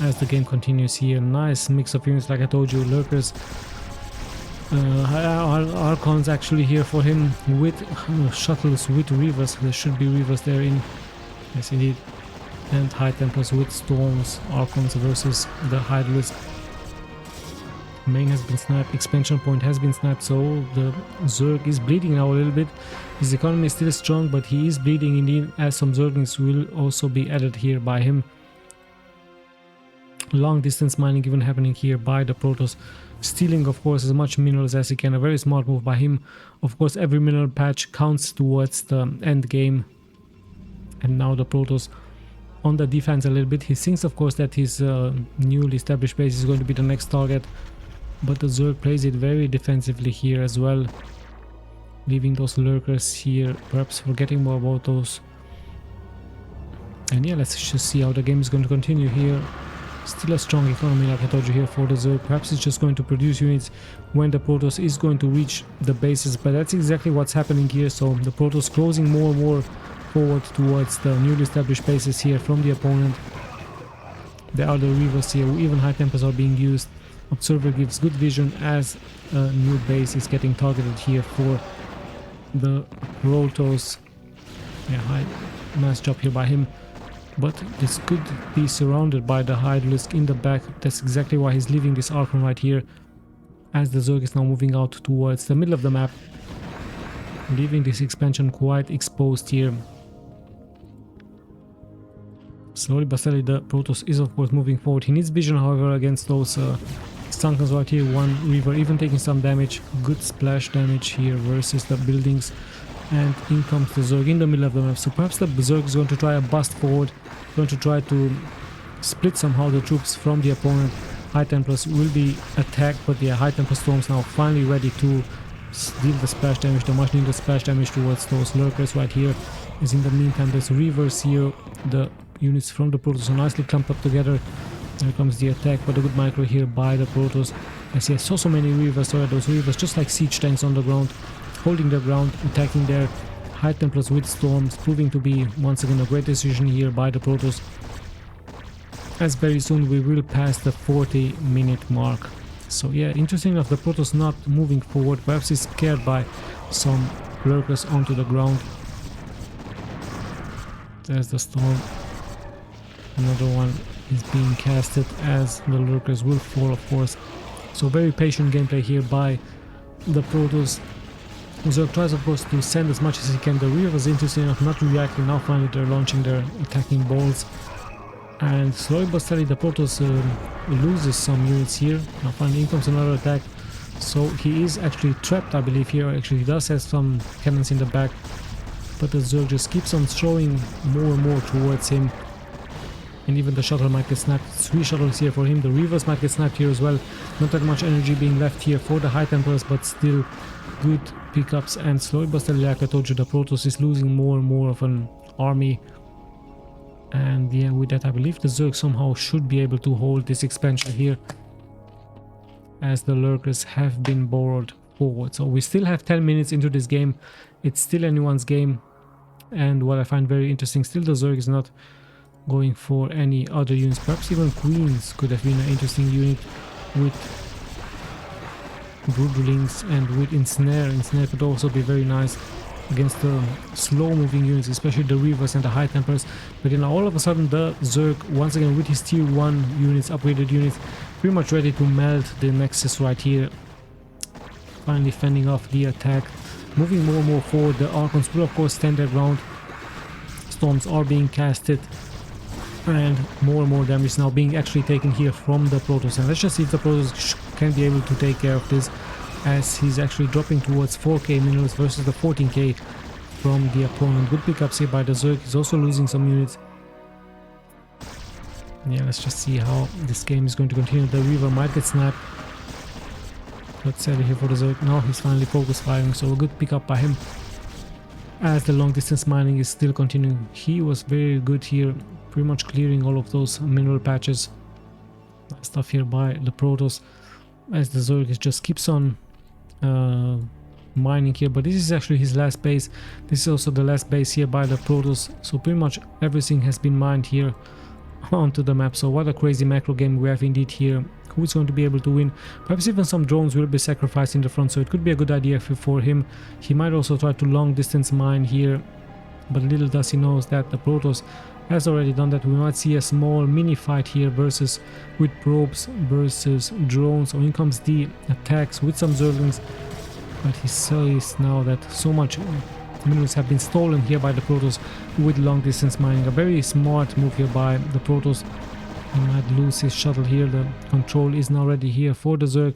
as the game continues here. Nice mix of units, like I told you. Lurkers, Archons actually here for him, with shuttles, with Reavers. There should be Reavers there in, yes indeed, and High Templars with Storms. Archons versus the Hydralisk. Main has been sniped, expansion point has been sniped, so the Zerg is bleeding now a little bit. His economy is still strong, but he is bleeding indeed, as some Zerglings will also be added here by him. Long distance mining even happening here by the Protoss, stealing of course as much minerals as he can. A very smart move by him. Of course, every mineral patch counts towards the end game. And now the Protoss on the defense a little bit. He thinks of course that his newly established base is going to be the next target, but the Zerg plays it very defensively here as well, leaving those Lurkers here, perhaps forgetting more about those. And yeah, let's just see how the game is going to continue here. Still a strong economy, like I told you, here for the Zerg. Perhaps it's just going to produce units when the Protoss is going to reach the bases, but that's exactly what's happening here. So the Protoss closing more and more forward towards the newly established bases here from the opponent. There are the Reavers here, even High Templars are being used. Observer gives good vision as a new base is getting targeted here for the Protoss. Yeah, nice job here by him. But this could be surrounded by the Hydralisk in the back. That's exactly why he's leaving this Archon right here, as the Zerg is now moving out towards the middle of the map, leaving this expansion quite exposed here. Slowly but steadily the Protoss is of course moving forward. He needs vision, however, against those Stunkers right here. One Reaver even taking some damage. Good splash damage here versus the buildings. And in comes the Zerg in the middle of the map. So perhaps the Zerg is going to try a bust forward, going to try to split somehow the troops from the opponent. High Templars will be attacked, but yeah, High Templar Storms now finally ready to deal the splash damage, the much needed splash damage towards those Lurkers right here. As in the meantime, there's Reavers here. The units from the Protoss are nicely clumped up together. Here comes the attack, but a good micro here by the Protoss. I see so many Reavers. So those Reavers just like siege tanks on the ground, holding their ground, attacking their High Templars with Storms, proving to be once again a great decision here by the Protoss. As very soon we will pass the 40-minute mark. So yeah, interesting enough, the Protoss not moving forward. Perhaps he's scared by some Lurkers onto the ground. There's the Storm. Another one is being casted as the lurkers will fall, of course. So very patient gameplay here by the Protoss. Zerg tries, of course, to send as much as he can. The rear was interesting enough not to react. Now finally they're launching their attacking balls. And slowly but steadily the Protoss loses some units here. Now finally in comes another attack. So he is actually trapped, I believe, here. Actually he does have some cannons in the back. But the Zerg just keeps on throwing more and more towards him. And even the shuttle might get snapped. 3 shuttles here for him. The Reavers might get snapped here as well. Not that much energy being left here for the High Templars, but still good pickups. And slowly but steadily, like I told you, the Protoss is losing more and more of an army. And yeah, with that I believe the Zerg somehow should be able to hold this expansion here, as the lurkers have been borrowed forward. So we still have 10 minutes into this game. It's still anyone's game. And what I find very interesting, still the Zerg is not going for any other units. Perhaps even Queens could have been an interesting unit with Broodlings and with Ensnare. Ensnare could also be very nice against the slow moving units, especially the Reavers and the High Templars. But you know, all of a sudden the Zerg, once again with his tier 1 units, upgraded units, pretty much ready to melt the Nexus right here. Finally fending off the attack. Moving more and more forward, the Archons will of course stand their ground. Storms are being casted. And more damage is now being actually taken here from the Protoss. And let's just see if the Protoss can be able to take care of this, as he's actually dropping towards 4k minerals versus the 14k from the opponent. Good pickups here by the Zerg. He's also losing some units. Yeah, let's just see how this game is going to continue. The Reaver might get snapped. Let's set it here for the Zerg. Now he's finally focus firing, so a good pickup by him. As the long distance mining is still continuing. He was very good here, pretty much clearing all of those mineral patches. Nice stuff here by the Protoss, as the Zerg just keeps on mining here. But this is actually his last base. This is also the last base here by the Protoss, so pretty much everything has been mined here onto the map. So what a crazy macro game we have indeed here. Who is going to be able to win? Perhaps even some drones will be sacrificed in the front, so it could be a good idea for him. He might also try to long distance mine here, but little does he knows that the Protoss has already done that. We might see a small mini fight here versus with probes versus drones. So in comes the attacks with some Zerglings, but he says now that so much minerals have been stolen here by the Protoss with long distance mining. A very smart move here by the Protoss. He might lose his shuttle here. The control is now ready here for the Zerg,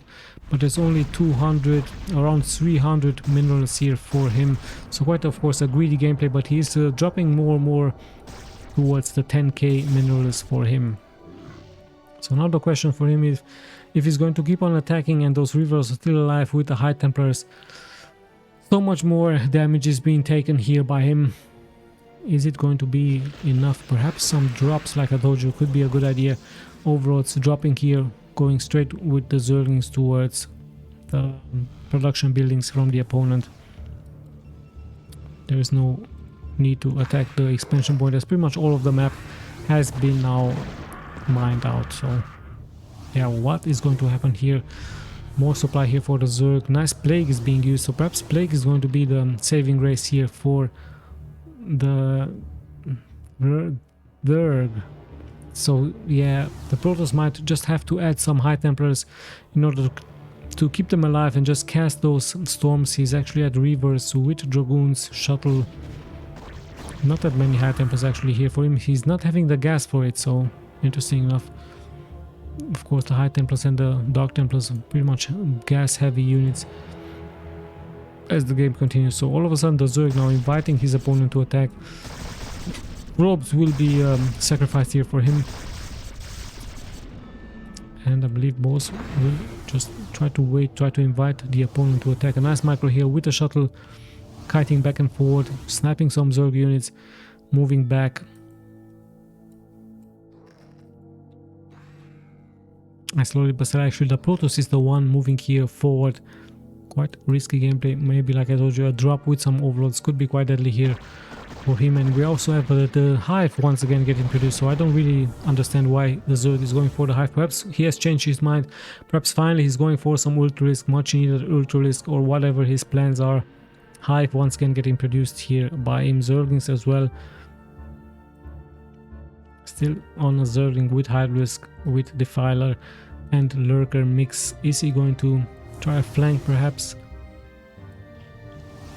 but there's only 200, around 300 minerals here for him. So quite of course a greedy gameplay, but he's dropping more and more towards the 10k minerals for him. So now the question for him is if he's going to keep on attacking and those Reavers are still alive with the High Templars. So much more damage is being taken here by him. Is it going to be enough? Perhaps some drops, like I told you, could be a good idea. Overall, it's dropping here, going straight with the Zerglings towards the production buildings from the opponent. There is no need to attack the expansion point, as pretty much all of the map has been now mined out. So yeah, what is going to happen here? More supply here for the Zerg. Nice Plague is being used, so perhaps Plague is going to be the saving grace here for the Zerg. So yeah, the Protoss might just have to add some High Templars in order to keep them alive and just cast those storms. He's actually at Reavers with Dragoons, Shuttle. Not that many High Templars actually here for him. He's not having the gas for it, so interesting enough. Of course the High Templars and the Dark Templars are pretty much gas heavy units as the game continues. So all of a sudden the Zerg now inviting his opponent to attack. Probes will be sacrificed here for him, and I believe both will just try to invite the opponent to attack. A nice micro here with the shuttle kiting back and forward, sniping some Zerg units, moving back. I slowly but steadily, actually the Protoss is the one moving here forward. Quite risky gameplay. Maybe, like I told you, a drop with some overloads could be quite deadly here for him. And we also have the Hive once again getting produced, so I don't really understand why the Zerg is going for the Hive. Perhaps he has changed his mind. Perhaps finally he's going for some ultra risk, much needed ultra risk, or whatever his plans are. Hive once again getting produced here by him. Zerglings as well. Still on a Zergling with Hydralisk, with Defiler and Lurker mix. Is he going to try a flank perhaps?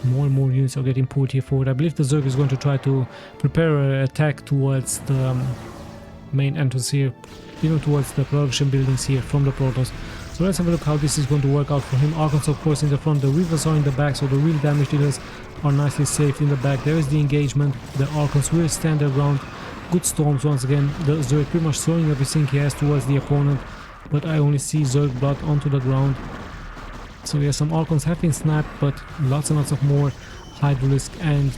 More and more units are getting pulled here forward. I believe the Zerg is going to try to prepare an attack towards the main entrance here, towards the production buildings here from the Protoss. So let's have a look how this is going to work out for him. Archons of course in the front, the Reavers are in the back, so the real damage dealers are nicely safe in the back. There is the engagement, the Archons will stand their ground. Good storms once again, the Zerg pretty much throwing everything he has towards the opponent, but I only see Zerg blood onto the ground. So yeah, some Archons have been snapped, but lots and lots of more Hydralisk and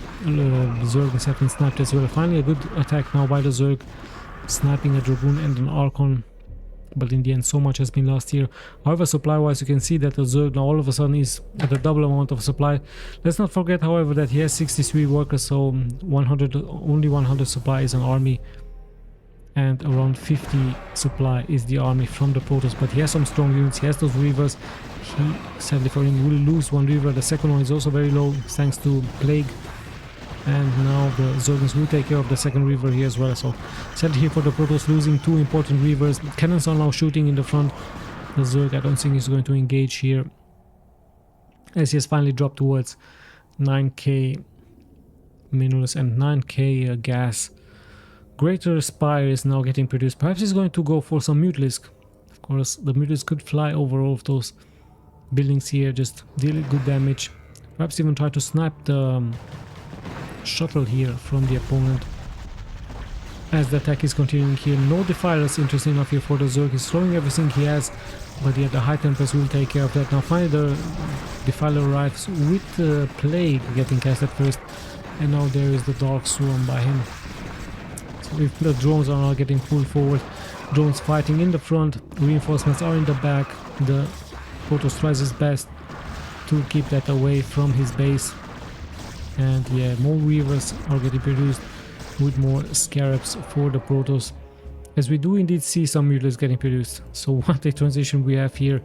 Zerglings have been snapped as well. Finally a good attack now by the Zerg, snapping a Dragoon and an Archon, but in the end so much has been lost here. However, supply wise you can see that the Zerg now all of a sudden is at a double amount of supply. Let's not forget however that he has 63 workers, so only 100 supply is an army, and around 50 supply is the army from the Protoss. But he has some strong units, he has those Reavers. He sadly for him will lose one Reaver, the second one is also very low thanks to Plague. And now the Zerglings will take care of the second Reaver here as well. So sadly here for the Protoss, losing two important Reavers. Cannons are now shooting in the front. The Zerg I don't think is going to engage here, as he has finally dropped towards 9k minerals and 9k gas. Greater Spire is now getting produced. Perhaps he's going to go for some Mutalisk. Of course the Mutalisk could fly over all of those buildings here, just deal good damage. Perhaps even try to snipe the shuttle here from the opponent as the attack is continuing here. No Defilers interesting enough here for the Zerg. He's throwing everything he has, but yeah, the High Templars will take care of that. Now finally the Defiler arrives with the Plague getting cast at first, and now there is the Dark Swarm by him. So if the drones are now getting pulled forward, drones fighting in the front, reinforcements are in the back. The Protoss tries his best to keep that away from his base. And yeah, more Reavers are getting produced with more Scarabs for the Protoss, as we do indeed see some Mutalisks getting produced. So what a transition we have here.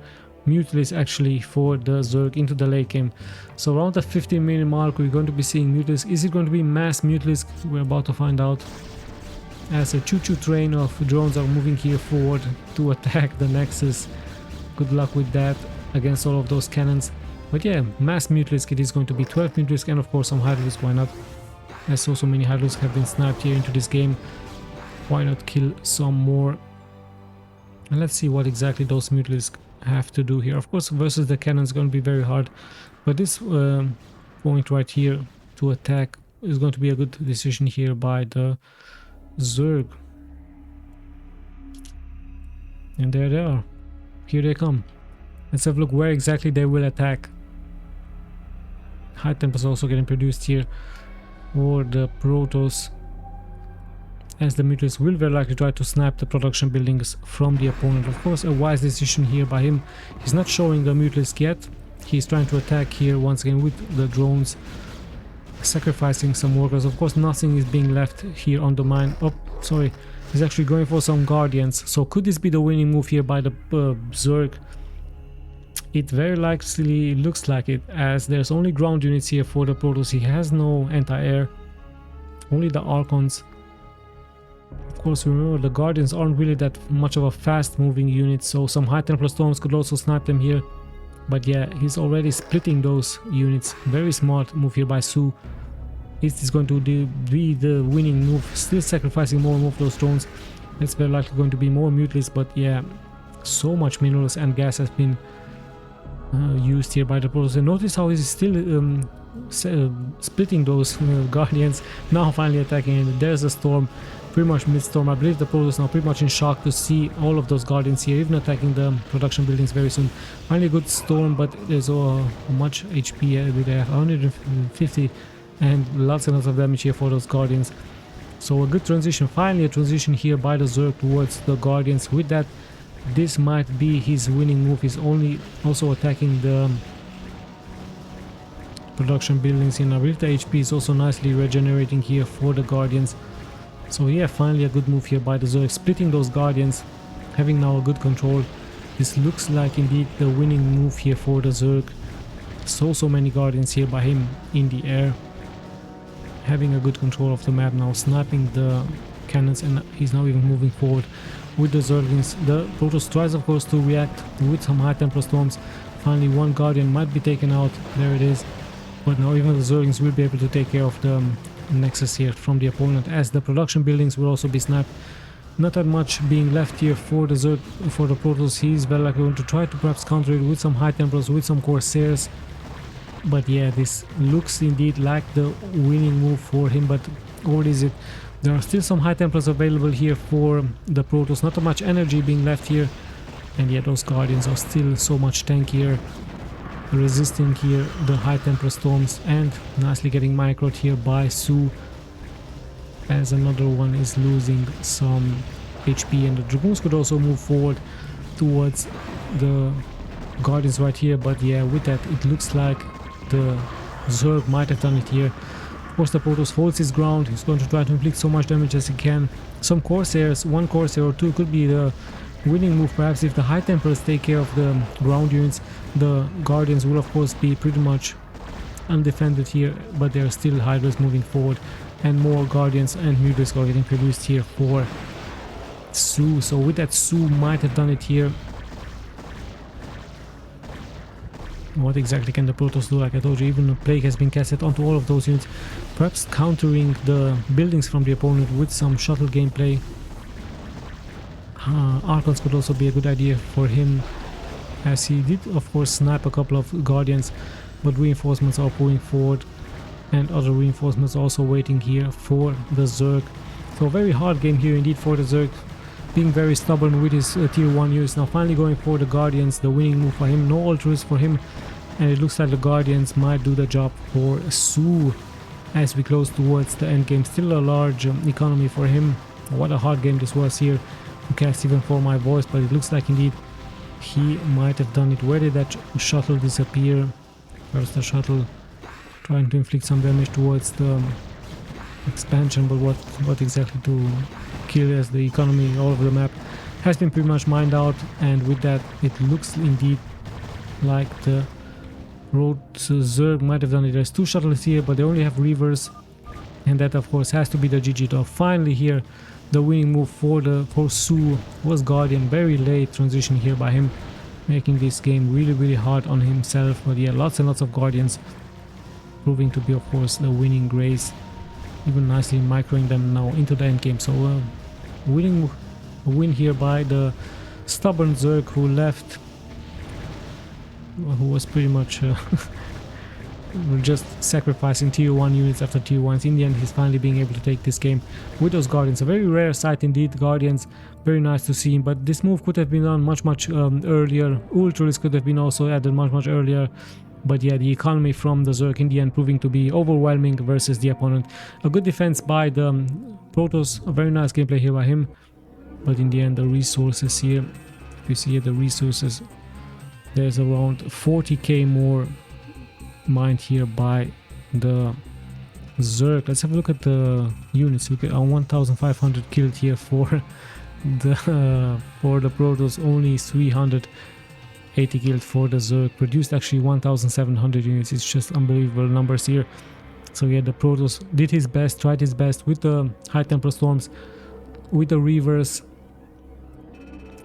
Mutalisks actually for the Zerg into the late game. So around the 15-minute mark we're going to be seeing Mutalisks. Is it going to be mass Mutalisks? We're about to find out, as a choo-choo train of drones are moving here forward to attack the Nexus. Good luck with that against all of those cannons. But yeah, mass Mutalisk it is going to be. 12 Mutalisk and of course some Hydralisk, why not? As so many Hydralisk have been sniped here into this game, why not kill some more? And let's see what exactly those Mutalisk have to do here. Of course versus the cannon is going to be very hard, but this point right here to attack is going to be a good decision here by the Zerg. And there they are, here they come. Let's have a look where exactly they will attack. High Templars also getting produced here for the Protoss, as the Mutalisks will very likely try to snap the production buildings from the opponent. Of course a wise decision here by him. He's not showing the Mutalisk yet. He's trying to attack here once again with the drones, sacrificing some workers. Of course nothing is being left here on the mine. Oh sorry, he's actually going for some Guardians. So could this be the winning move here by the Zerg? It very likely looks like it, as there's only ground units here for the Protoss. He has no anti-air, only the Archons. Of course remember the Guardians aren't really that much of a fast moving unit, so some High Templar Storms could also snipe them here. But yeah, he's already splitting those units. Very smart move here by SOO. Is this going to be the winning move? Still sacrificing more and more of those drones. It's very likely going to be more Mutalisks, but yeah, so much minerals and gas has been used here by the Protoss. And notice how he's still splitting those Guardians, now finally attacking, and there's a storm, pretty much mid-storm. I believe the Protoss now pretty much in shock to see all of those Guardians here, even attacking the production buildings very soon. Finally a good storm, but there's much HP with 150 and lots and lots of damage here for those Guardians. So a good transition, finally a transition here by the Zerg towards the Guardians. With that, this might be his winning move. He's only also attacking the production buildings here. I believe the HP is also nicely regenerating here for the Guardians. So yeah, finally a good move here by the Zerg, splitting those Guardians, having now a good control. This looks like indeed the winning move here for the Zerg. So many Guardians here by him in the air, having a good control of the map now, sniping the cannons, and he's now even moving forward with the Zerglings. The Protoss tries of course to react with some high templar storms. Finally one Guardian might be taken out, there it is, but now even the Zerglings will be able to take care of the Nexus here from the opponent, as the production buildings will also be sniped. Not that much being left here for the Zerg, for the Protoss. He's very likely going to try to perhaps counter it with some high templars, with some Corsairs. But yeah, this looks indeed like the winning move for him, but what is it? There are still some high templars available here for the Protoss, not too much energy being left here, and yet those Guardians are still so much tankier, resisting here the high templar storms, and nicely getting microed here by SOO, as another one is losing some HP, and the Dragoons could also move forward towards the Guardians right here. But yeah, with that it looks like the Zerg might have done it here. Of course the Protoss holds his ground, he's going to try to inflict so much damage as he can. Some Corsairs, one Corsair or two could be the winning move perhaps. If the High Templars take care of the ground units, the Guardians will of course be pretty much undefended here, but there are still Hydras moving forward, and more Guardians and Mutalisks are getting produced here for SOO. So with that, SOO might have done it here. What exactly can the Protoss do? Like I told you, even a Plague has been casted onto all of those units, perhaps countering the buildings from the opponent with some shuttle gameplay. Archons could also be a good idea for him, as he did of course snipe a couple of Guardians, but reinforcements are pulling forward, and other reinforcements also waiting here for the Zerg. So a very hard game here indeed for the Zerg, being very stubborn with his tier 1 units. Now finally going for the Guardians, the winning move for him. No Altruists for him, and it looks like the Guardians might do the job for SOO as we close towards the end game. Still a large economy for him. What a hard game this was here to cast even for my voice, but it looks like indeed he might have done it. Where did that shuttle disappear? Where's the shuttle? Trying to inflict some damage towards the expansion, but what exactly to kill, as the economy all over the map has been pretty much mined out, and with that it looks indeed like the road to Zerg might have done it. There's two shuttles here, but they only have Reavers, and that of course has to be the GG top. Finally here the winning move for SOO was Guardian. Very late transition here by him, making this game really hard on himself. But yeah, lots and lots of Guardians proving to be of course the winning grace, even nicely microing them now into the end game. So win here by the stubborn Zerg, who left, who was pretty much just sacrificing tier 1 units after tier 1s. In the end he's finally being able to take this game with those Guardians. A very rare sight indeed, Guardians. Very nice to see, but this move could have been done much earlier. Ultras could have been also added much earlier. But yeah, the economy from the Zerg in the end proving to be overwhelming versus the opponent. A good defense by the Protoss, a very nice gameplay here by him, but in the end the resources here, if you see here the resources, there's around 40k more mined here by the Zerg. Let's have a look at the units. We get 1500 killed here for the Protoss, only 380 killed for the Zerg. Produced actually 1700 units. It's just unbelievable numbers here. So yeah, the Protoss did his best, tried his best with the High Templar Storms, with the Reavers.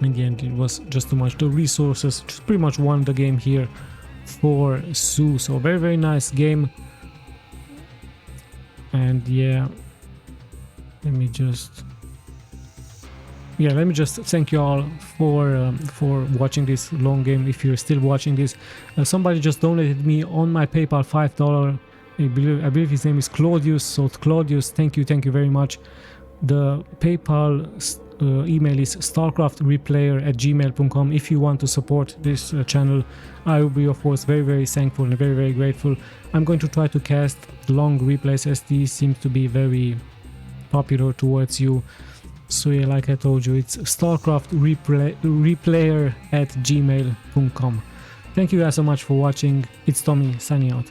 In the end it was just too much. The resources just pretty much won the game here for SOO. So very nice game. And yeah, let me just thank you all for watching this long game. If you're still watching this, somebody just donated me on my PayPal $5. I believe his name is Claudius. So Claudius, thank you very much. The PayPal email is starcraft@gmail.com. If you want to support this channel, I will be of course very thankful and very grateful. I'm going to try to cast long replays, as these seem to be very popular towards you. So yeah, like I told you, it's starcraft@gmail.com. Thank you guys so much for watching. It's Tommy signing out.